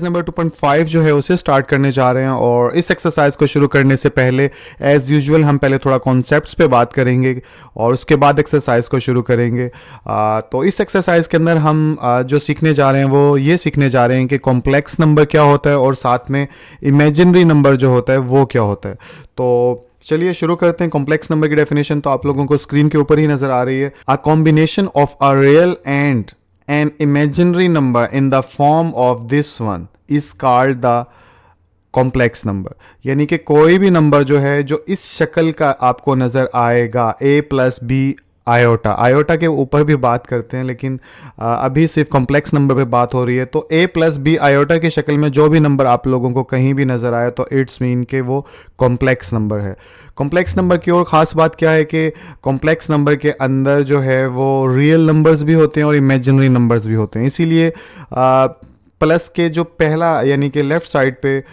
Number 2.5 जो है उसे स्टार्ट करने जा रहे हैं और इस एक्सरसाइज को शुरू करने से पहले एज़ यूजुअल हम पहले थोड़ा कॉन्सेप्ट्स पे बात करेंगे और उसके बाद एक्सरसाइज को शुरू करेंगे। तो इस एक्सरसाइज के अंदर हम जो सीखने जा रहे हैं वो ये सीखने जा रहे हैं कि कॉम्प्लेक्स नंबर क्या होता है और साथ में इमेजिनरी नंबर जो होता है वो क्या होता है। तो चलिए शुरू करते हैं। कॉम्प्लेक्स नंबर की डेफिनेशन तो आप लोगों को स्क्रीन के ऊपर ही नजर आ रही है। A combination of a real and an imaginary number in the form of this one is called the complex number. यानी कि कोई भी नंबर जो है जो इस शक्ल का आपको नज़र आएगा a plus B iota, iota के ऊपर भी बात करते हैं लेकिन अभी सिर्फ कॉम्प्लेक्स नंबर पे बात हो रही है। तो a प्लस बी आयोटा की शक्ल में जो भी नंबर आप लोगों को कहीं भी नज़र आए तो इट्स मीन के वो कॉम्प्लेक्स नंबर है। कॉम्प्लेक्स नंबर की और ख़ास बात क्या है कि कॉम्प्लेक्स नंबर के अंदर जो है वो रियल नंबर्स भी होते हैं और इमेजिनरी नंबर्स भी होते हैं। इसीलिए प्लस के जो पहला यानी कि लेफ़्ट साइड पे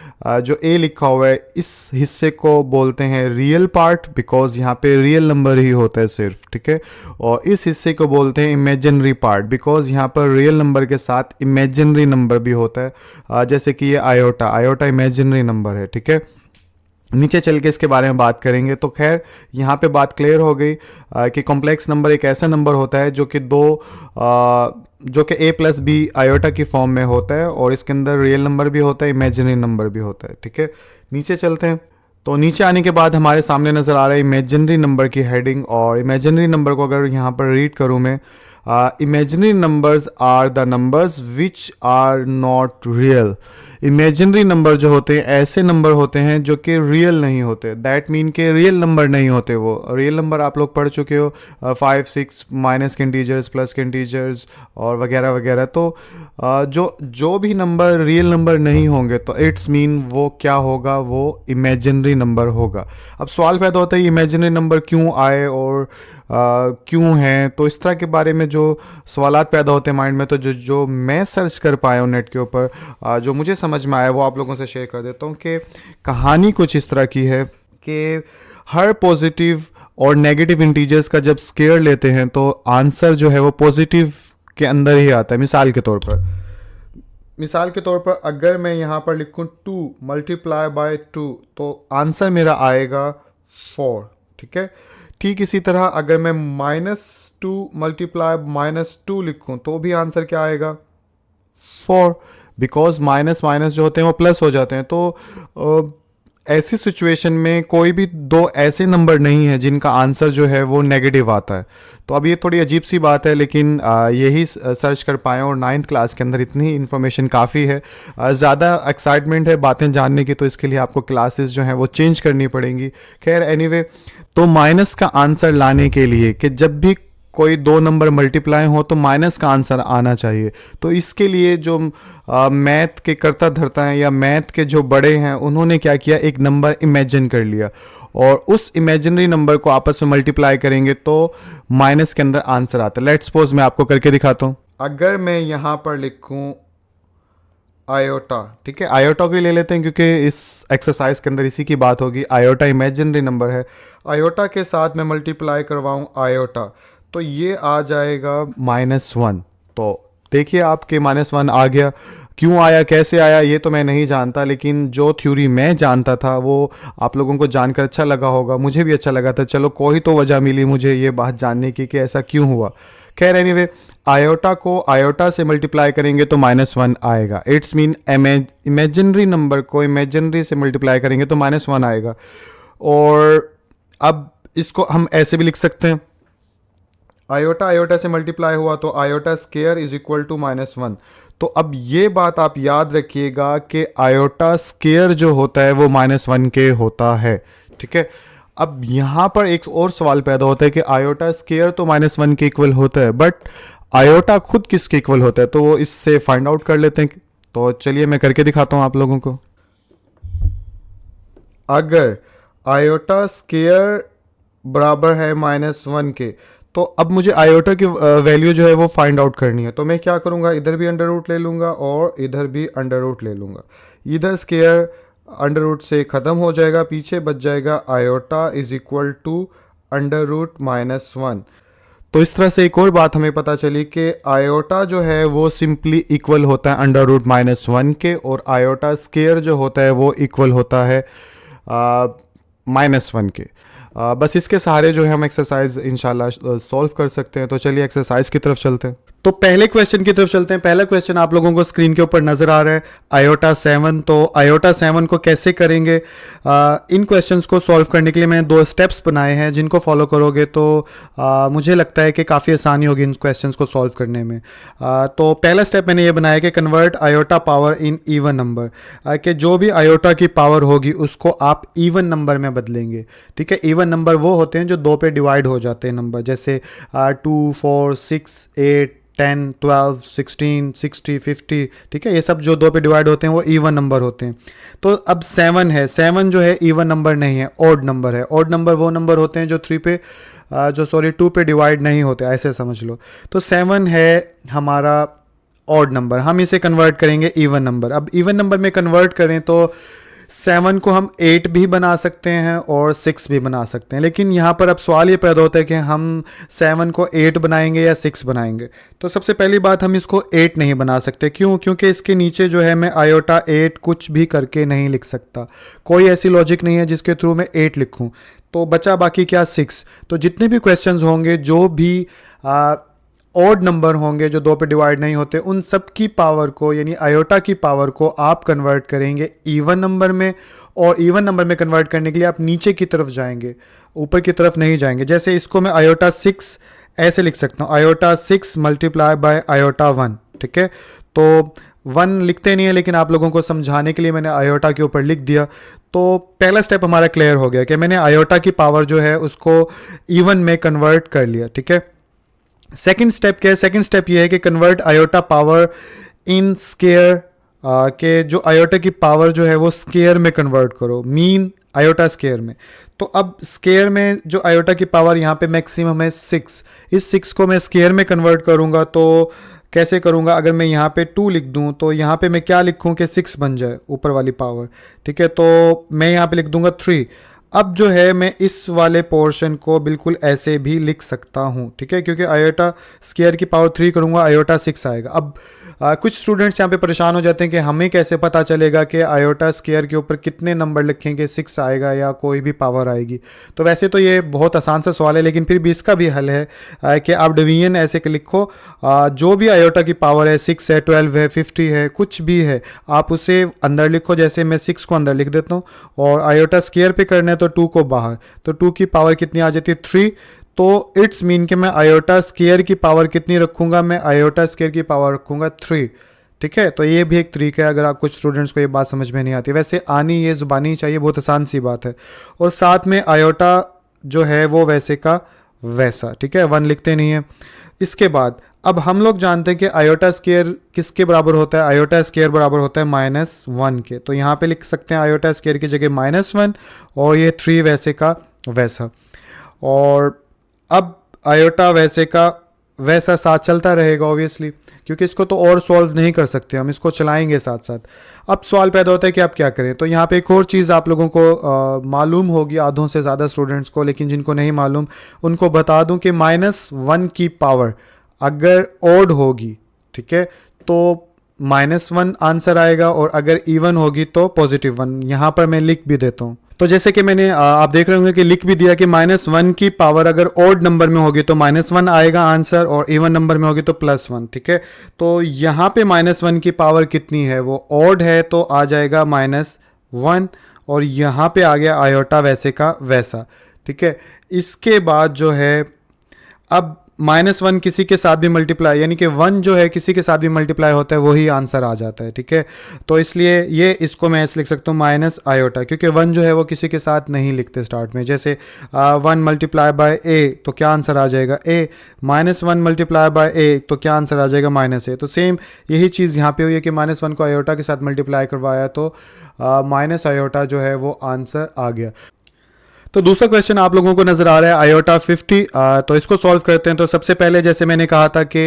जो ए लिखा हुआ है इस हिस्से को बोलते हैं रियल पार्ट, बिकॉज यहाँ पे रियल नंबर ही होता है सिर्फ, ठीक है। और इस हिस्से को बोलते हैं इमेजिनरी पार्ट, बिकॉज यहाँ पर रियल नंबर के साथ इमेजिनरी नंबर भी होता है। जैसे कि ये आयोटा, आयोटा इमेजिनरी नंबर है, ठीक है। नीचे चल के इसके बारे में बात करेंगे। तो खैर यहाँ पे बात क्लियर हो गई कि कॉम्प्लेक्स नंबर एक ऐसा नंबर होता है जो कि a प्लस बी आयोटा की फॉर्म में होता है और इसके अंदर रियल नंबर भी होता है, इमेजिनरी नंबर भी होता है, ठीक है। नीचे चलते हैं। तो नीचे आने के बाद हमारे सामने नज़र आ रहा है इमेजिनरी नंबर की हेडिंग। और इमेजिनरी नंबर को अगर यहाँ पर रीड करूँ मैं, imaginary numbers are the numbers which are not real. Imaginary number जो होते हैं ऐसे नंबर होते हैं जो कि रियल नहीं होते। दैट मीन के रियल नंबर नहीं होते। वो रियल नंबर आप लोग पढ़ चुके हो, 5, 6, माइनस के इंटीजर्स, प्लस के इंटीजर्स और वगैरह वगैरह। तो जो भी नंबर रियल नंबर नहीं होंगे तो इट्स मीन वो क्या होगा, वो इमेजिनरी नंबर होगा। अब सवाल पैदा होता है इमेजिनरी नंबर क्यों आए और क्यों हैं। तो इस तरह के बारे में जो सवालात पैदा होते हैं माइंड में, तो जो मैं सर्च कर पाया हूँ नेट के ऊपर, जो मुझे समझ में आया वो आप लोगों से शेयर कर देता हूँ। कि कहानी कुछ इस तरह की है कि हर पॉजिटिव और नेगेटिव इंटीजर्स का जब स्केयर लेते हैं तो आंसर जो है वो पॉजिटिव के अंदर ही आता है। मिसाल के तौर पर अगर मैं यहाँ पर लिखूँ 2 मल्टीप्लाई बाय 2 तो आंसर मेरा आएगा 4, ठीक है। ठीक इसी तरह अगर मैं -2 मल्टीप्लाई -2 लिखूं तो भी आंसर क्या आएगा, 4, बिकॉज माइनस माइनस जो होते हैं वो प्लस हो जाते हैं। तो ऐसी सिचुएशन में कोई भी दो ऐसे नंबर नहीं है जिनका आंसर जो है वो नेगेटिव आता है। तो अब ये थोड़ी अजीब सी बात है लेकिन यही सर्च कर पाए और 9th क्लास के अंदर इतनी इन्फॉर्मेशन काफ़ी है। ज़्यादा एक्साइटमेंट है बातें जानने की, तो इसके लिए आपको क्लासेस जो हैं वो चेंज करनी पड़ेंगी। खैर एनीवे, तो माइनस का आंसर लाने के लिए कि जब भी कोई दो नंबर मल्टीप्लाई हो तो माइनस का आंसर आना चाहिए। तो इसके लिए जो मैथ के करता धरता हैं या मैथ के जो बड़े हैं उन्होंने क्या किया, एक नंबर इमेजिन कर लिया और उस इमेजिनरी नंबर को आपस में मल्टीप्लाई करेंगे तो माइनस के अंदर आंसर आता है। लेट्स सपोज मैं आपको करके दिखाता हूँ। अगर मैं यहाँ पर लिखूँ आयोटा, ठीक है, आयोटा को ही ले लेते हैं क्योंकि इस एक्सरसाइज के अंदर इसी की बात होगी। आयोटा इमेजिनरी नंबर है, आयोटा के साथ मैं मल्टीप्लाई करवाऊँ आयोटा तो ये आ जाएगा -1। तो देखिए आपके -1 आ गया। क्यों आया, कैसे आया, ये तो मैं नहीं जानता, लेकिन जो थ्योरी मैं जानता था वो आप लोगों को जानकर अच्छा लगा होगा, मुझे भी अच्छा लगा था। चलो कोई तो वजह मिली मुझे ये बात जानने की कि ऐसा क्यों हुआ। खैर एनीवे, आयोटा को आयोटा से मल्टीप्लाई करेंगे तो -1 आएगा। इट्स मीन इमेजिनरी नंबर को इमेजिनरी से मल्टीप्लाई करेंगे तो -1 आएगा। और अब इसको हम ऐसे भी लिख सकते हैं, आयोटा आयोटा से मल्टीप्लाई हुआ तो iota square is equal to -1। तो अब ये बात आप याद रखिएगा कि आयोटा स्केयर जो होता है वो -1 के होता है, ठीक है। अब यहाँ पर एक और सवाल पैदा होता है कि आयोटा स्केयर तो -1 के इक्वल होता है, बट आयोटा खुद किसके इक्वल होता है, तो वो इससे फाइंड आउट कर लेते हैं। तो चलिए मैं करके दिखाता हूँ आप लोगों को। अगर आयोटा स्केयर बराबर है -1 के तो अब मुझे आयोटा की वैल्यू जो है वो फाइंड आउट करनी है। तो मैं क्या करूँगा, इधर भी अंडर रूट ले लूँगा और इधर भी अंडर रूट ले लूँगा। इधर स्केयर अंडर रूट से ख़त्म हो जाएगा, पीछे बच जाएगा iota is equal to under root -1। तो इस तरह से एक और बात हमें पता चली कि आयोटा जो है वो सिंपली इक्वल होता है अंडर रूट -1 के, और आयोटा स्केयर जो होता है वो इक्वल होता है -1 के। बस इसके सहारे जो है हम एक्सरसाइज इंशाल्लाह सॉल्व कर सकते हैं। तो चलिए एक्सरसाइज की तरफ चलते हैं। तो पहले क्वेश्चन की तरफ चलते हैं। पहला क्वेश्चन आप लोगों को स्क्रीन के ऊपर नजर आ रहा है, आयोटा 7। तो आयोटा 7 को कैसे करेंगे, इन क्वेश्चंस को सॉल्व करने के लिए मैंने 2 स्टेप्स बनाए हैं, जिनको फॉलो करोगे तो मुझे लगता है कि काफ़ी आसानी होगी इन क्वेश्चंस को सॉल्व करने में। तो पहला स्टेप मैंने ये बनाया कि convert iota power in even number, कि जो भी आयोटा की पावर होगी उसको आप इवन नंबर में बदलेंगे। ठीक है, इवन नंबर वो होते हैं जो 2 पे डिवाइड हो जाते हैं नंबर, जैसे 2, 4, 6, 8, 10, 12, 16, 60, 50। ठीक है, ये सब जो 2 पे डिवाइड होते हैं वो इवन नंबर होते हैं। तो अब 7 है, 7 जो है इवन नंबर नहीं है, ऑड नंबर है। ऑड नंबर वो नंबर होते हैं जो 2 पे डिवाइड नहीं होते, ऐसे समझ लो। तो 7 है हमारा ऑड नंबर, हम इसे कन्वर्ट करेंगे इवन नंबर। अब इवन नंबर में कन्वर्ट करें तो 7 को हम 8 भी बना सकते हैं और 6 भी बना सकते हैं, लेकिन यहाँ पर अब सवाल ये पैदा होता है कि हम 7 को 8 बनाएंगे या 6 बनाएंगे। तो सबसे पहली बात, हम इसको 8 नहीं बना सकते। क्यों? क्योंकि इसके नीचे जो है मैं आयोटा 8 कुछ भी करके नहीं लिख सकता, कोई ऐसी लॉजिक नहीं है जिसके थ्रू मैं 8 लिखूँ। तो बचा बाकी क्या, 6। तो जितने भी क्वेश्चंस होंगे जो भी ऑड नंबर होंगे जो 2 पे डिवाइड नहीं होते, उन सब की पावर को यानी आयोटा की पावर को आप कन्वर्ट करेंगे इवन नंबर में। और इवन नंबर में कन्वर्ट करने के लिए आप नीचे की तरफ जाएंगे, ऊपर की तरफ नहीं जाएंगे। जैसे इसको मैं आयोटा 6 ऐसे लिख सकता हूँ, आयोटा 6 मल्टीप्लाई बाय आयोटा 1। ठीक है, तो 1 लिखते नहीं है, लेकिन आप लोगों को समझाने के लिए मैंने आयोटा के ऊपर लिख दिया। तो पहला स्टेप हमारा क्लियर हो गया कि मैंने आयोटा की पावर जो है उसको इवन में कन्वर्ट कर लिया। ठीक है, सेकंड स्टेप क्या है? सेकंड स्टेप ये है कि convert iota power in square, के जो आयोटा की पावर जो है वो स्केयर में कन्वर्ट करो, मीन आयोटा स्केयर में। तो अब स्केयर में जो आयोटा की पावर यहाँ पे मैक्सिमम है 6, इस 6 को मैं स्केयर में कन्वर्ट करूँगा। तो कैसे करूँगा? अगर मैं यहाँ पे 2 लिख दूँ तो यहाँ पे मैं क्या लिखूँ कि 6 बन जाए ऊपर वाली पावर। ठीक है, तो मैं यहाँ पे लिख दूँगा 3। अब जो है मैं इस वाले पोर्शन को बिल्कुल ऐसे भी लिख सकता हूँ। ठीक है, क्योंकि आयोटा स्क्वायर की पावर 3 करूँगा, आयोटा 6 आएगा। अब कुछ स्टूडेंट्स यहाँ पे परेशान हो जाते हैं कि हमें कैसे पता चलेगा कि आयोटा स्क्वायर के ऊपर कितने नंबर लिखेंगे, 6 आएगा या कोई भी पावर आएगी। तो वैसे तो ये बहुत आसान सा सवाल है, लेकिन फिर भी इसका भी हल है कि आप डिवीजन ऐसे के लिखो, जो भी आयोटा की पावर है, 6 है, 12 है, 50 है, कुछ भी है, आप उसे अंदर लिखो। जैसे मैं 6 को अंदर लिख देता हूँ और आयोटा स्क्वायर पे करना है तो 2 को बाहर, तो 2 की पावर कितनी आ जाती है? 3। तो इट्स मीन कि मैं आयोटा स्क्वायर की पावर कितनी रखूंगा? मैं आयोटा स्क्वायर की पावर रखूंगा 3। ठीक है, तो ये भी एक तरीका है अगर आप कुछ स्टूडेंट्स को ये बात समझ में नहीं आती। वैसे आनी ये ज़ुबानी चाहिए, बहुत आसान सी बात है। और साथ में आयोटा जो है वो वैसे का वैसा। ठीक है, 1 लिखते नहीं है। इसके बाद अब हम लोग जानते हैं कि आयोटा स्क्वायर किसके बराबर होता है? आयोटा स्क्वायर बराबर होता है -1 के। तो यहाँ पे लिख सकते हैं आयोटा स्क्वायर की जगह -1 और ये 3 वैसे का वैसा। और अब आयोटा वैसे का वैसा साथ चलता रहेगा ऑब्वियसली, क्योंकि इसको तो और सॉल्व नहीं कर सकते, हम इसको चलाएंगे साथ साथ। अब सवाल पैदा होता है कि आप क्या करें। तो यहाँ पे एक और चीज़ आप लोगों को मालूम होगी, आधों से ज़्यादा स्टूडेंट्स को, लेकिन जिनको नहीं मालूम उनको बता दूं कि -1 की पावर अगर ऑड होगी, ठीक है, तो -1 आंसर आएगा, और अगर इवन होगी तो +1। यहाँ पर मैं लिख भी देता हूँ। तो जैसे कि मैंने आप देख रहे होंगे कि लिख भी दिया कि -1 की पावर अगर ऑड नंबर में होगी तो -1 आएगा आंसर, और इवन नंबर में होगी तो +1। ठीक है, तो यहाँ पे -1 की पावर कितनी है? वो ऑड है तो आ जाएगा -1, और यहाँ पे आ गया आयोटा वैसे का वैसा। ठीक है, इसके बाद जो है अब -1 किसी के साथ भी मल्टीप्लाई, यानी कि 1 जो है किसी के साथ भी मल्टीप्लाई होता है वही आंसर आ जाता है। ठीक है, तो इसलिए ये इसको मैं ऐसे लिख सकता हूँ माइनस आयोटा, क्योंकि 1 जो है वो किसी के साथ नहीं लिखते स्टार्ट में। जैसे 1 मल्टीप्लाई बाय ए तो क्या आंसर आ जाएगा? ए। -1 मल्टीप्लाई बाय ए तो क्या आंसर आ जाएगा? -ए। तो सेम यही चीज़ यहाँ पे हुई है कि -1 को आयोटा के साथ मल्टीप्लाई करवाया तो माइनस आयोटा जो है वो आंसर आ गया। तो दूसरा क्वेश्चन आप लोगों को नजर आ रहा है आयोटा 50। तो इसको सॉल्व करते हैं। तो सबसे पहले जैसे मैंने कहा था कि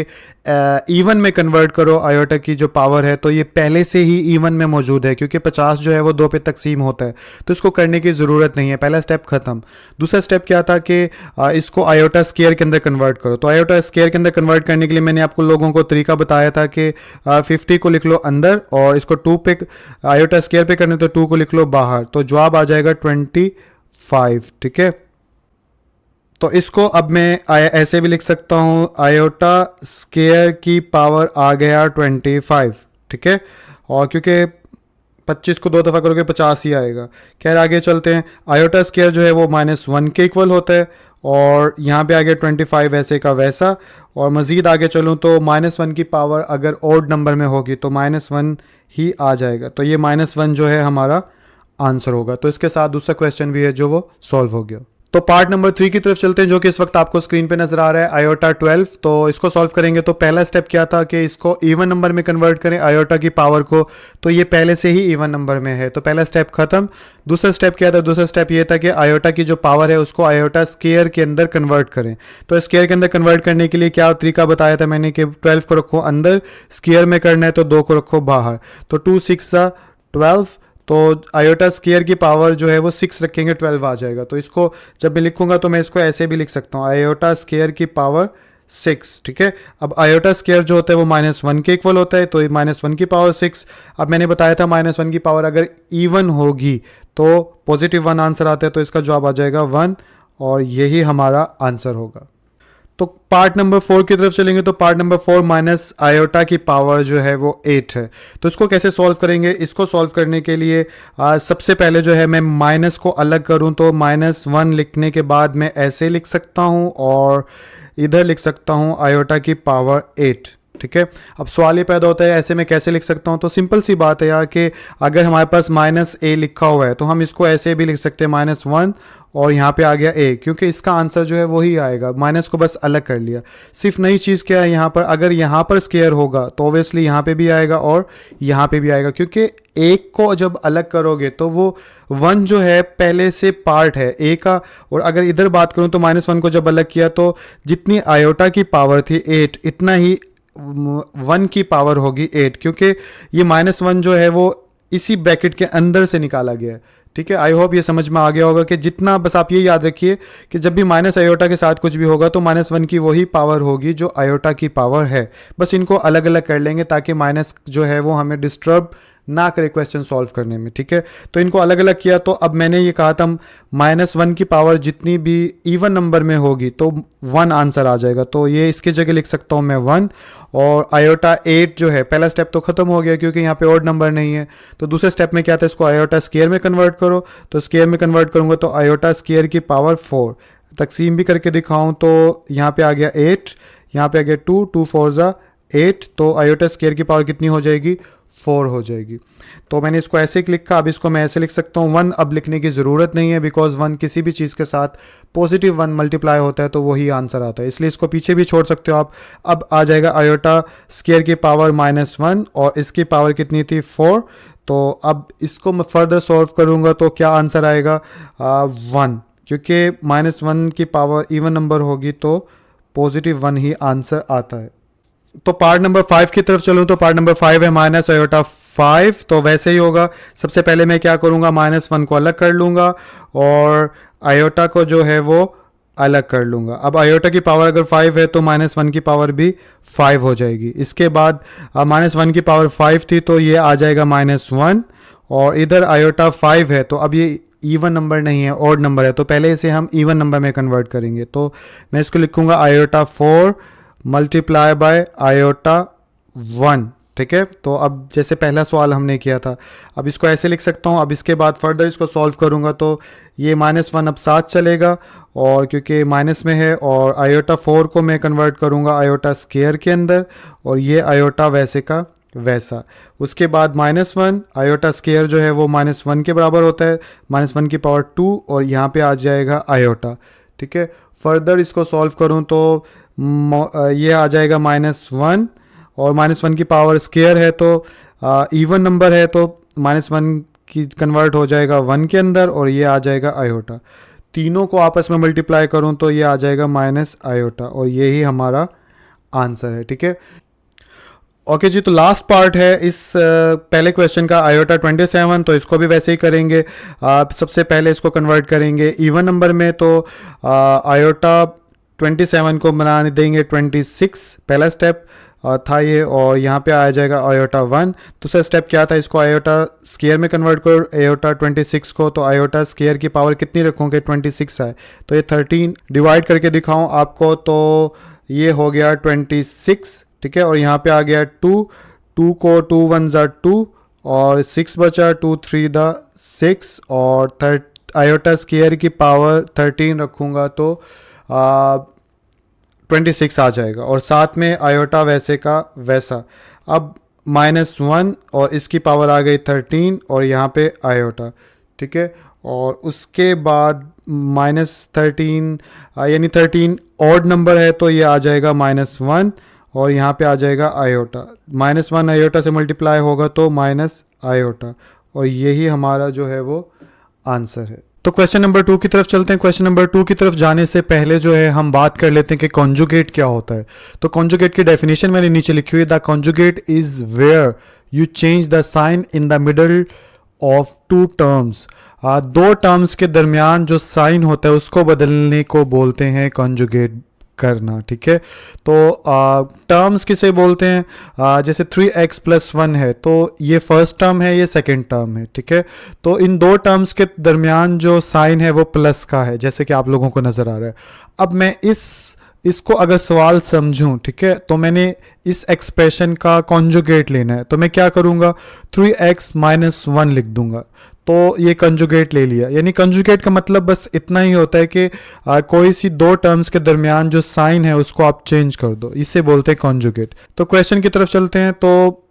इवन में कन्वर्ट करो आयोटा की जो पावर है, तो ये पहले से ही इवन में मौजूद है क्योंकि 50 जो है वो 2 पे तकसीम होता है, तो इसको करने की ज़रूरत नहीं है। पहला स्टेप खत्म। दूसरा स्टेप क्या था कि इसको आयोटा स्केयर के अंदर कन्वर्ट करो। तो आयोटा स्केयर के अंदर कन्वर्ट करने के लिए मैंने आपको लोगों को तरीका बताया था कि 50 को लिख लो अंदर और इसको 2 पे आयोटा स्केयर पे करने, तो 2 को लिख लो बाहर, तो जवाब आ जाएगा 25। ठीक है, तो इसको अब मैं ऐसे भी लिख सकता हूं, आयोटा स्केयर की पावर आ गया 25। ठीक है, और क्योंकि 25 को 2 दफ़ा करोगे 50 ही आएगा। खैर आगे चलते हैं। आयोटा स्केयर जो है वो -1 के इक्वल होता है और यहाँ पे आ गया 25 वैसे का वैसा। और मज़ीद आगे चलूँ तो -1 की पावर अगर ऑड नंबर में होगी तो -1 ही आ जाएगा, तो ये -1 जो है हमारा आंसर होगा। तो इसके साथ दूसरा क्वेश्चन भी है जो वो सॉल्व हो गया। तो पार्ट नंबर 3 की तरफ चलते हैं जो कि इस वक्त आपको स्क्रीन पे नजर आ रहा है, आयोटा 12। तो इसको सॉल्व करेंगे तो पहला स्टेप क्या था कि इसको इवन नंबर में कन्वर्ट करें आयोटा की पावर को, तो ये पहले से ही इवन नंबर में है, तो पहला स्टेप खत्म। दूसरा स्टेप क्या था? दूसरा स्टेप ये था कि आयोटा की जो पावर है उसको आयोटा स्केयर के अंदर कन्वर्ट करें। तो स्केयर के अंदर कन्वर्ट करने के लिए क्या तरीका बताया था मैंने कि 12 को रखो अंदर, स्केयर में करना है तो 2 को रखो बाहर, तो 2 6 12। तो आयोटा स्केयर की पावर जो है वो 6 रखेंगे 12 आ जाएगा। तो इसको जब मैं लिखूंगा तो मैं इसको ऐसे भी लिख सकता हूँ, आयोटा स्केयर की पावर 6। ठीक है, अब आयोटा स्केयर जो होता है वो -1 के इक्वल होता है, तो -1 की पावर 6। अब मैंने बताया था -1 की पावर अगर इवन होगी तो +1 आंसर आता है, तो इसका जवाब आ जाएगा 1 और यही हमारा आंसर होगा। तो पार्ट नंबर 4 की तरफ चलेंगे। तो पार्ट नंबर 4 माइनस आयोटा की पावर जो है वो 8 है। तो इसको कैसे सॉल्व करेंगे? इसको सॉल्व करने के लिए सबसे पहले जो है मैं माइनस को अलग करूं, तो -1 लिखने के बाद मैं ऐसे लिख सकता हूं और इधर लिख सकता हूं आयोटा की पावर 8। ठीक है, अब सवाल ये पैदा होता है ऐसे में कैसे लिख सकता हूँ? तो सिंपल सी बात है यार कि अगर हमारे पास -a लिखा हुआ है तो हम इसको ऐसे भी लिख सकते हैं -1 और यहाँ पे आ गया a, क्योंकि इसका आंसर जो है वही आएगा। माइनस को बस अलग कर लिया। सिर्फ नई चीज़ क्या है यहाँ पर, अगर यहाँ पर स्केयर होगा तो ऑब्वियसली यहाँ पे भी आएगा और यहाँ पे भी आएगा, क्योंकि एक को जब अलग करोगे तो वो 1 जो है पहले से पार्ट है a का। और अगर इधर बात करूँ तो -1 को जब अलग किया तो जितनी आयोटा की पावर थी 8, इतना ही 1 की पावर होगी 8, क्योंकि ये -1 जो है वो इसी ब्रैकेट के अंदर से निकाला गया है। ठीक है, आई होप ये समझ में आ गया होगा कि जितना, बस आप ये याद रखिए कि जब भी माइनस आयोटा के साथ कुछ भी होगा तो -1 की वही पावर होगी जो आयोटा की पावर है। बस इनको अलग अलग कर लेंगे ताकि माइनस जो है वो हमें डिस्टर्ब ना करे क्वेश्चन सॉल्व करने में। ठीक है, तो इनको अलग अलग किया। तो अब मैंने ये कहा था -1 की पावर जितनी भी इवन नंबर में होगी तो 1 आंसर आ जाएगा, तो ये इसकी जगह लिख सकता हूँ मैं 1। और आयोटा 8 जो है, पहला स्टेप तो खत्म हो गया क्योंकि यहाँ पे ऑड नंबर नहीं है। तो दूसरे स्टेप में क्या था, इसको आयोटा स्केयर में कन्वर्ट करो। तो स्केयर में कन्वर्ट करूँगा तो आयोटा स्केयर की पावर 4, तकसीम भी करके दिखाऊँ तो यहाँ पे आ गया 8, यहाँ पे आ गया 2, 2 4 ज़ा 8, तो आयोटा स्केयर की पावर कितनी हो जाएगी? 4 हो जाएगी। तो मैंने इसको ऐसे लिखा। अब इसको मैं ऐसे लिख सकता हूँ 1 अब लिखने की ज़रूरत नहीं है, बिकॉज 1 किसी भी चीज़ के साथ +1 मल्टीप्लाई होता है तो वही आंसर आता है, इसलिए इसको पीछे भी छोड़ सकते हो आप। अब आ जाएगा आयोटा स्केयर की पावर -1 और इसकी पावर कितनी थी? 4। तो अब इसको मैं फर्दर सॉल्व करूँगा तो क्या आंसर आएगा? 1, क्योंकि -1 की पावर इवन नंबर होगी तो +1 ही आंसर आता है। तो पार्ट नंबर 5 की तरफ चलूँ तो पार्ट नंबर 5 है माइनस आयोटा 5। तो वैसे ही होगा, सबसे पहले मैं क्या करूँगा, -1 को अलग कर लूँगा और आयोटा को जो है वो अलग कर लूँगा। अब आयोटा की पावर अगर 5 है तो -1 की पावर भी 5 हो जाएगी। इसके बाद -1 की पावर 5 थी तो ये आ जाएगा -1 और इधर आयोटा 5 है तो अब ये इवन नंबर नहीं है, ऑड नंबर है, तो पहले इसे हम इवन नंबर में कन्वर्ट करेंगे। तो मैं इसको लिखूँगा आयोटा 4 मल्टीप्लाई बाय आयोटा 1। ठीक है, तो अब जैसे पहला सवाल हमने किया था, अब इसको ऐसे लिख सकता हूँ। अब इसके बाद फर्दर इसको सॉल्व करूँगा तो ये -1 अब साथ चलेगा और क्योंकि माइनस में है, और आयोटा 4 को मैं कन्वर्ट करूँगा आयोटा स्केयर के अंदर और ये आयोटा वैसे का वैसा। उसके बाद -1 आयोटा स्केयर जो है वो -1 के बराबर होता है, -1 की पावर 2 और यहाँ पे आ जाएगा आयोटा। ठीक है, फर्दर इसको सॉल्व करूँ तो ये आ जाएगा -1 और -1 की पावर स्केयर है तो इवन नंबर है तो -1 की कन्वर्ट हो जाएगा 1 के अंदर और ये आ जाएगा आयोटा। तीनों को आपस में मल्टीप्लाई करूं तो ये आ जाएगा माइनस आयोटा, और यही हमारा आंसर है। ठीक है, ओके जी। तो लास्ट पार्ट है इस पहले क्वेश्चन का, आयोटा 27, तो इसको भी वैसे ही करेंगे। सबसे पहले इसको कन्वर्ट करेंगे इवन नंबर में, तो आयोटा 27 को बना देंगे 26, पहला स्टेप था ये, और यहाँ पे आ जाएगा आयोटा 1। दूसरा स्टेप क्या था, इसको आयोटा स्केयर में कन्वर्ट करो आयोटा 26 को, तो आयोटा स्केयर की पावर कितनी रखोगे, 26 है, तो ये 13 डिवाइड करके दिखाऊं आपको, तो ये हो गया 26। ठीक है, और यहाँ पे आ गया 2, 2 को 2 1 ज़ा 2, और 6 बचा, 2 3 दा 6, और आयोटा स्केयर की पावर 13 रखूँगा तो 26 आ जाएगा, और साथ में आयोटा वैसे का वैसा। अब -1 और इसकी पावर आ गई 13, और यहाँ पे आयोटा। ठीक है, और उसके बाद -13 यानी 13 ऑड नंबर है, तो ये आ जाएगा -1, और यहाँ पे आ जाएगा आयोटा, -1 आयोटा से मल्टीप्लाई होगा तो माइनस आयोटा, और यही हमारा जो है वो आंसर है। तो क्वेश्चन नंबर 2 की तरफ चलते हैं। क्वेश्चन नंबर 2 की तरफ जाने से पहले जो है हम बात कर लेते हैं कि कॉन्जुगेट क्या होता है। तो कॉन्जुगेट की डेफिनेशन मैंने नीचे लिखी हुई है, the conjugate is where you change the sign in the middle of two terms. दो टर्म्स के दरमियान जो साइन होता है उसको बदलने को बोलते हैं कॉन्जुगेट करना। ठीक है, तो टर्म्स किसे बोलते हैं, जैसे 3x + 1 है, तो ये फर्स्ट टर्म है, ये सेकंड टर्म है। ठीक है, तो इन दो टर्म्स के दरमियान जो साइन है वो प्लस का है, जैसे कि आप लोगों को नज़र आ रहा है। अब मैं इसको अगर सवाल समझूं, ठीक है, तो मैंने इस एक्सप्रेशन का कॉन्जुगेट लेना है, तो मैं क्या करूंगा, 3x - 1 लिख दूंगा, तो ये कंजुगेट ले लिया। यानी कंजुगेट का मतलब बस इतना ही होता है कि कोई सी दो टर्म्स के दरमियान जो साइन है उसको आप चेंज कर दो, इसे बोलते हैं कंजुगेट। तो क्वेश्चन की तरफ चलते हैं। तो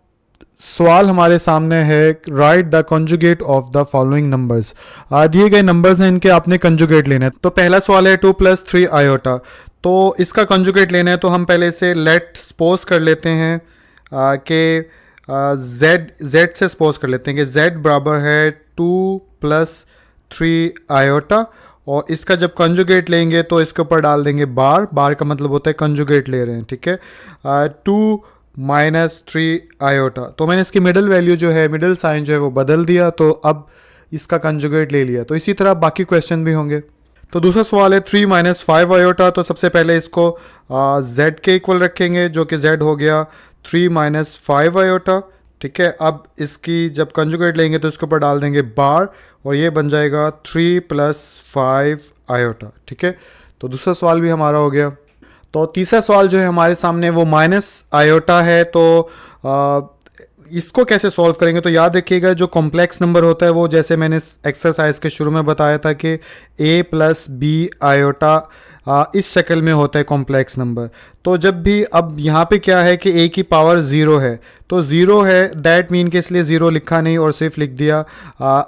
सवाल हमारे सामने है, right the conjugate of the following numbers. दिए गए नंबर्स हैं, इनके आपने कंजुगेट लेना है। तो पहला सवाल है 2 + 3 आयोटा, तो इसका कंजुगेट लेना है, तो हम पहले से लेट सपोज कर लेते हैं कि z से सपोज कर लेते हैं कि z बराबर है 2 + 3 आयोटा, और इसका जब कंजुगेट लेंगे तो इसके ऊपर डाल देंगे बार का मतलब होता है कंजुगेट ले रहे हैं। ठीक है, 2 - 3 आयोटा, तो मैंने इसकी मिडिल वैल्यू जो है, मिडिल साइन जो है वो बदल दिया, तो अब इसका कंजुगेट ले लिया। तो इसी तरह बाकी क्वेश्चन भी होंगे। तो दूसरा सवाल है 3 - 5 आयोटा, तो सबसे पहले इसको z के इक्वल रखेंगे, जो कि z हो गया 3 - 5 आयोटा। ठीक है, अब इसकी जब कंजुगेट लेंगे तो इसके ऊपर डाल देंगे बार, और ये बन जाएगा 3 + 5 आयोटा। ठीक है, तो दूसरा सवाल भी हमारा हो गया। तो तीसरा सवाल जो है हमारे सामने वो माइनस आयोटा है, तो इसको कैसे सॉल्व करेंगे, तो याद रखिएगा जो कॉम्प्लेक्स नंबर होता है वो, जैसे मैंने एक्सरसाइज के शुरू में बताया था कि a + b आयोटा इस शक्ल में होता है कॉम्प्लेक्स नंबर। तो जब भी, अब यहाँ पे क्या है कि a की पावर 0 है, तो 0 है, दैट मीन के इसलिए 0 लिखा नहीं और सिर्फ लिख दिया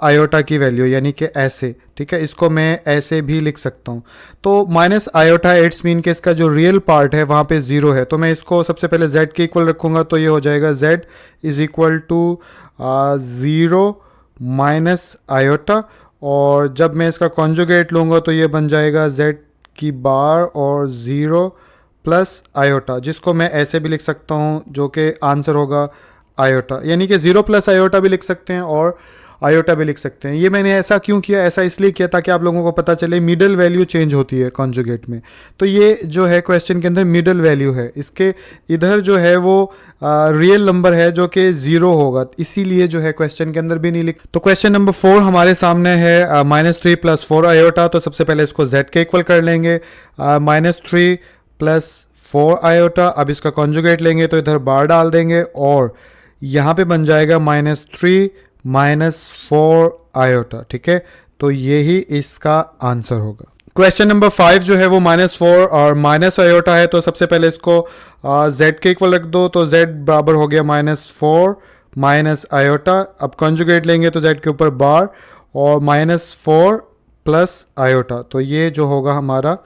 आयोटा की वैल्यू, यानी कि ऐसे। ठीक है, इसको मैं ऐसे भी लिख सकता हूँ। तो माइनस आयोटा इट्स मीन के इसका जो रियल पार्ट है वहाँ पे 0 है, तो मैं इसको सबसे पहले z के इक्वल रखूँगा, तो ये हो जाएगा z = 0 माइनस आयोटा, और जब मैं इसका कॉन्जुगेट लूँगा तो ये बन जाएगा z की बार और 0 + आयोटा, जिसको मैं ऐसे भी लिख सकता हूँ, जो कि आंसर होगा आयोटा, यानी कि 0 + आयोटा भी लिख सकते हैं और आयोटा भी लिख सकते हैं। ये मैंने ऐसा क्यों किया, ऐसा इसलिए किया ताकि आप लोगों को पता चले मिडल वैल्यू चेंज होती है कॉन्जुगेट में। तो ये जो है क्वेश्चन के अंदर मिडल वैल्यू है, इसके इधर जो है वो रियल नंबर है जो कि 0 होगा, इसीलिए जो है क्वेश्चन के अंदर भी नहीं लिख। तो क्वेश्चन नंबर 4 हमारे सामने है -3 + 4 आयोटा, तो सबसे पहले इसको z के इक्वल कर लेंगे, -3 + 4 आयोटा। अब इसका कॉन्जुगेट लेंगे तो इधर बार डाल देंगे, और यहाँ पे बन जाएगा -3 - 4 आयोटा। ठीक है, तो यही इसका आंसर होगा। क्वेश्चन नंबर 5 जो है वो -4 और माइनस आयोटा है, तो सबसे पहले इसको z के इक्वल रख दो, तो z बराबर हो गया -4 - आयोटा। अब कंजुगेट लेंगे तो z के ऊपर बार और -4 + आयोटा, तो ये जो होगा हमारा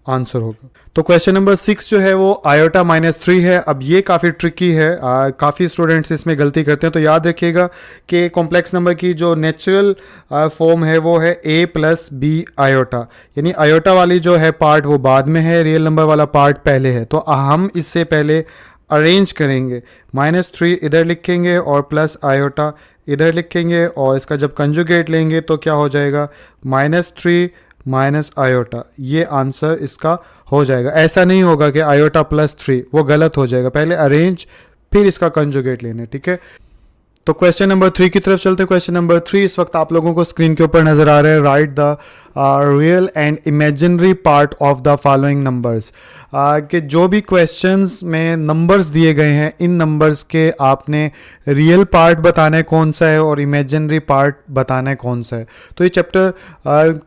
आंसर होगा। तो क्वेश्चन नंबर 6 जो है वो आयोटा -3 है। अब ये काफ़ी ट्रिकी है, काफ़ी स्टूडेंट्स इसमें गलती करते हैं। तो याद रखिएगा कि कॉम्प्लेक्स नंबर की जो नेचुरल फॉर्म है वो है a + b आयोटा, यानी आयोटा वाली जो है पार्ट वो बाद में है, रियल नंबर वाला पार्ट पहले है। तो हम इससे पहले अरेंज करेंगे, -3 इधर लिखेंगे और प्लस आयोटा इधर लिखेंगे, और इसका जब कंजुगेट लेंगे तो क्या हो जाएगा, -3 माइनस आयोटा, ये आंसर इसका हो जाएगा। ऐसा नहीं होगा कि आयोटा +3, वो गलत हो जाएगा। पहले अरेंज फिर इसका कंजुगेट लेने, ठीक है। तो क्वेश्चन नंबर 3 की तरफ चलते हैं। क्वेश्चन नंबर 3 इस वक्त आप लोगों को स्क्रीन के ऊपर नजर आ रहा है। Right the real and imaginary part of the following numbers, कि जो भी क्वेश्चंस में नंबर्स दिए गए हैं, इन नंबर्स के आपने रियल पार्ट बताना है कौन सा है और इमेजिनरी पार्ट बताना है कौन सा है। तो ये चैप्टर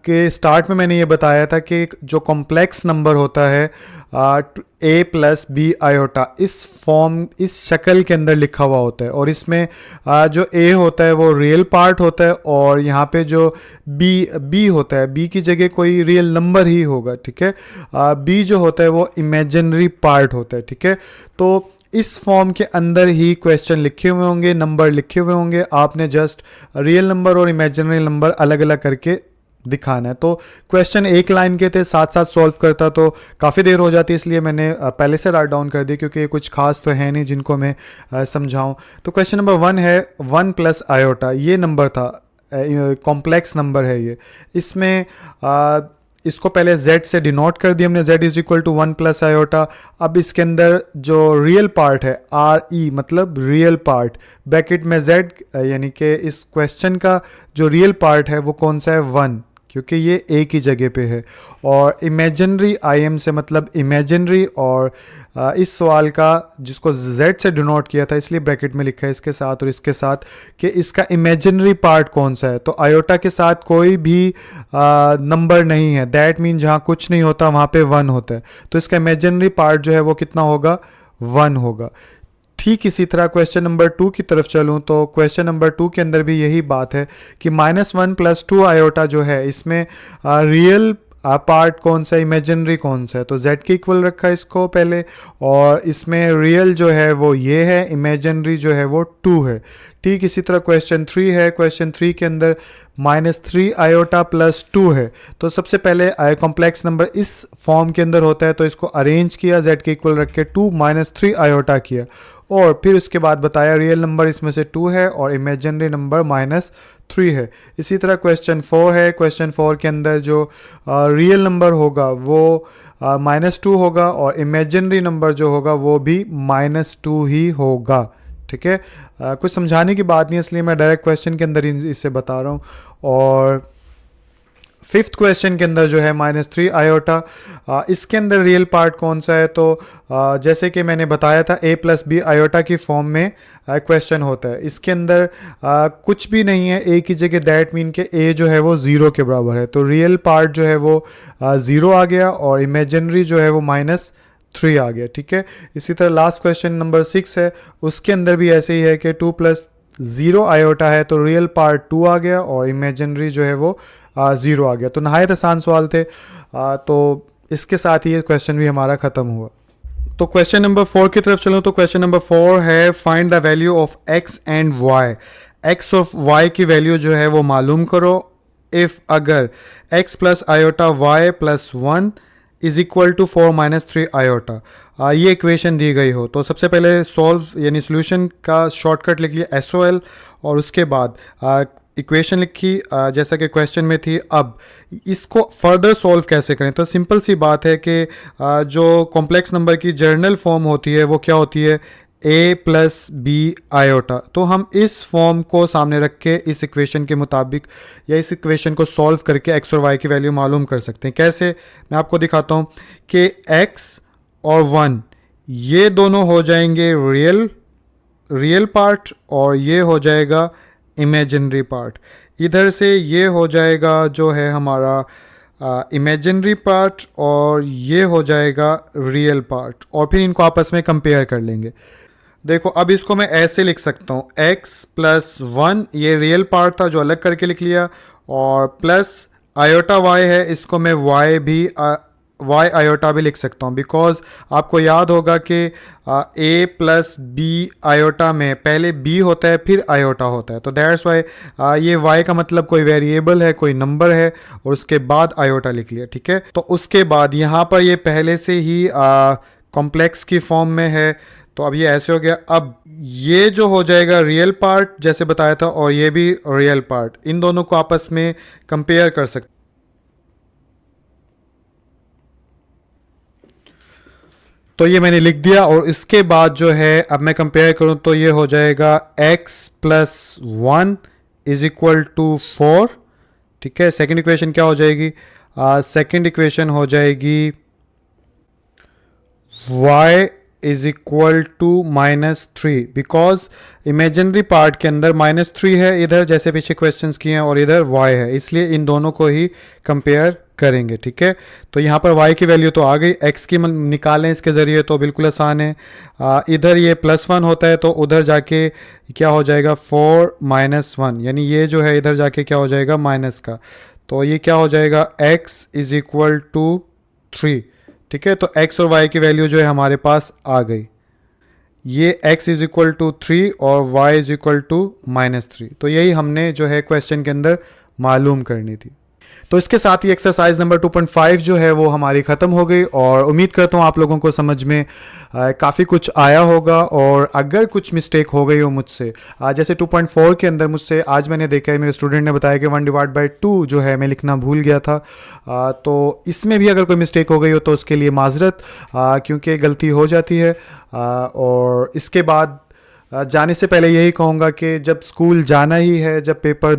के स्टार्ट में मैंने ये बताया था कि जो कॉम्प्लेक्स नंबर होता है a + b आयोटा, इस फॉर्म, इस शक्ल के अंदर लिखा हुआ होता है, और इसमें जो a होता है वो रियल पार्ट होता है, और यहाँ पे जो b होता है, b की जगह कोई रियल नंबर ही होगा, ठीक है। b जो होता है वो इमेजिनरी पार्ट होता है, ठीक है। तो इस फॉर्म के अंदर ही क्वेश्चन लिखे हुए होंगे, नंबर लिखे हुए होंगे, आपने जस्ट रियल नंबर और इमेजिनरी नंबर अलग अलग करके दिखाना है। तो क्वेश्चन एक लाइन के थे, साथ साथ सॉल्व करता तो काफ़ी देर हो जाती, इसलिए मैंने पहले से राइट डाउन कर दी, क्योंकि कुछ खास तो है नहीं जिनको मैं समझाऊं। तो क्वेश्चन नंबर 1 है 1 + आयोटा, ये नंबर था, कॉम्प्लेक्स नंबर है ये। इसमें इसको पहले z से डिनोट कर दिया हमने, z = 1 + आयोटा। अब इसके अंदर जो रियल पार्ट है RE, मतलब रियल पार्ट, ब्रैकेट में z, यानी कि इस क्वेश्चन का जो रियल पार्ट है वो कौन सा है, 1, क्योंकि ये एक ही जगह पे है। और इमेजिनरी IM से मतलब इमेजिनरी, और इस सवाल का जिसको z से डिनोट किया था इसलिए ब्रैकेट में लिखा है इसके साथ और इसके साथ, कि इसका इमेजिनरी पार्ट कौन सा है। तो आयोटा के साथ कोई भी नंबर नहीं है, दैट मीन जहाँ कुछ नहीं होता वहाँ पे 1 होता है। तो इसका इमेजिनरी पार्ट जो है वो कितना होगा, 1 होगा। ठीक इसी तरह क्वेश्चन नंबर 2 की तरफ चलूँ तो क्वेश्चन नंबर 2 के अंदर भी यही बात है कि -1 + 2 आयोटा जो है, इसमें रियल पार्ट कौन सा है, इमेजिनरी कौन सा है। तो z के इक्वल रखा है इसको पहले, और इसमें रियल जो है वो ये है, इमेजिनरी जो है वो 2 है। ठीक इसी तरह क्वेश्चन 3 है। क्वेश्चन 3 के अंदर -3 आयोटा + 2 है। तो सबसे पहले कॉम्प्लेक्स नंबर इस फॉर्म के अंदर होता है, तो इसको अरेंज किया, z के इक्वल रख के 2 - 3 आयोटा किया, और फिर उसके बाद बताया रियल नंबर इसमें से 2 है और इमेजिनरी नंबर -3 है। इसी तरह क्वेश्चन 4 है। क्वेश्चन 4 के अंदर जो रियल नंबर होगा वो -2 होगा, और इमेजिनरी नंबर जो होगा वो भी -2 ही होगा, ठीक है। कुछ समझाने की बात नहीं, इसलिए मैं डायरेक्ट क्वेश्चन के अंदर ही इसे बता रहा हूँ। और 5th क्वेश्चन के अंदर जो है -3 आयोटा, इसके अंदर रियल पार्ट कौन सा है। तो जैसे कि मैंने बताया था a + b आयोटा की फॉर्म में क्वेश्चन होता है, इसके अंदर कुछ भी नहीं है a की जगह, दैट मीन के a जो है वो 0 के बराबर है। तो रियल पार्ट जो है वो 0 आ गया, और इमेजिनरी जो है वो -3 आ गया, ठीक है। इसी तरह लास्ट क्वेश्चन नंबर 6 है, उसके अंदर भी ऐसे ही है कि 2 + 0 आयोटा है, तो रियल पार्ट 2 आ गया और इमेजिनरी जो है वो 0 आ गया। तो नहायत आसान सवाल थे। तो इसके साथ ही ये क्वेश्चन भी हमारा ख़त्म हुआ। तो क्वेश्चन नंबर 4 की तरफ चलो। तो क्वेश्चन नंबर 4 है find the value of x and y, x of y की वैल्यू जो है वो मालूम करो इफ़ अगर x + आयोटा y + 1 = 4 - 3 आयोटा, ये इक्वेशन दी गई हो। तो सबसे पहले सॉल्व यानी सोल्यूशन का शॉर्टकट लिख लिया SOL, और उसके बाद इक्वेशन लिखी जैसा कि क्वेश्चन में थी। अब इसको फर्दर सॉल्व कैसे करें, तो सिंपल सी बात है कि जो कॉम्प्लेक्स नंबर की जर्नल फॉर्म होती है वो क्या होती है, a + b आयोटा। तो हम इस फॉर्म को सामने रख के इस इक्वेशन के मुताबिक या इस इक्वेशन को सॉल्व करके x और y की वैल्यू मालूम कर सकते हैं। कैसे, मैं आपको दिखाता हूँ कि x और 1 ये दोनों हो जाएंगे रियल पार्ट, और ये हो जाएगा इमेजिनरी पार्ट। इधर से ये हो जाएगा जो है हमारा इमेजिनरी पार्ट, और ये हो जाएगा रियल पार्ट, और फिर इनको आपस में कंपेयर कर लेंगे। देखो अब इसको मैं ऐसे लिख सकता हूँ, x + 1 ये रियल पार्ट था जो अलग करके लिख लिया, और प्लस आयोटा y है, इसको मैं y भी वाई आयोटा भी लिख सकता हूँ, बिकॉज आपको याद होगा कि ए प्लस बी आयोटा में पहले बी होता है फिर आयोटा होता है, तो दैट्स वाई ये वाई का मतलब कोई वेरिएबल है, कोई नंबर है, और उसके बाद आयोटा लिख लिया, ठीक है। तो उसके बाद यहाँ पर ये पहले से ही कॉम्प्लेक्स की फॉर्म में है, तो अब ये ऐसे हो गया। अब ये जो हो जाएगा रियल पार्ट जैसे बताया था, और ये भी रियल पार्ट, इन दोनों को आपस में कंपेयर कर सकते। तो ये मैंने लिख दिया, और इसके बाद जो है अब मैं कंपेयर करूं तो ये हो जाएगा x plus 1 is equal to 4, ठीक है। सेकेंड इक्वेशन क्या हो जाएगी? सेकेंड इक्वेशन हो जाएगी y is equal to -3, because imaginary part के अंदर -3 है इधर, जैसे पीछे क्वेश्चंस किए हैं, और इधर y है, इसलिए इन दोनों को ही कंपेयर करेंगे, ठीक है। तो यहाँ पर y की वैल्यू तो आ गई, x की निकालें इसके ज़रिए तो बिल्कुल आसान है। इधर ये +1 होता है तो उधर जाके क्या हो जाएगा 4 - 1, यानी ये जो है इधर जाके क्या हो जाएगा माइनस का, तो ये क्या हो जाएगा x इज इक्वल टू 3, ठीक है। तो x और y की वैल्यू जो है हमारे पास आ गई, ये x इज इक्वल टू 3 और y इज इक्वल टू -3, तो यही हमने जो है क्वेश्चन के अंदर मालूम करनी थी। तो इसके साथ ही एक्सरसाइज नंबर 2.5 जो है वो हमारी ख़त्म हो गई, और उम्मीद करता हूँ आप लोगों को समझ में काफ़ी कुछ आया होगा। और अगर कुछ मिस्टेक हो गई हो मुझसे, जैसे 2.4 के अंदर मुझसे आज मैंने देखा है मेरे स्टूडेंट ने बताया कि 1/2 जो है मैं लिखना भूल गया था, तो इसमें भी अगर कोई मिस्टेक हो गई हो तो उसके लिए माजरत, क्योंकि गलती हो जाती है। और इसके बाद जाने से पहले यही कहूँगा कि जब स्कूल जाना ही है, जब पेपर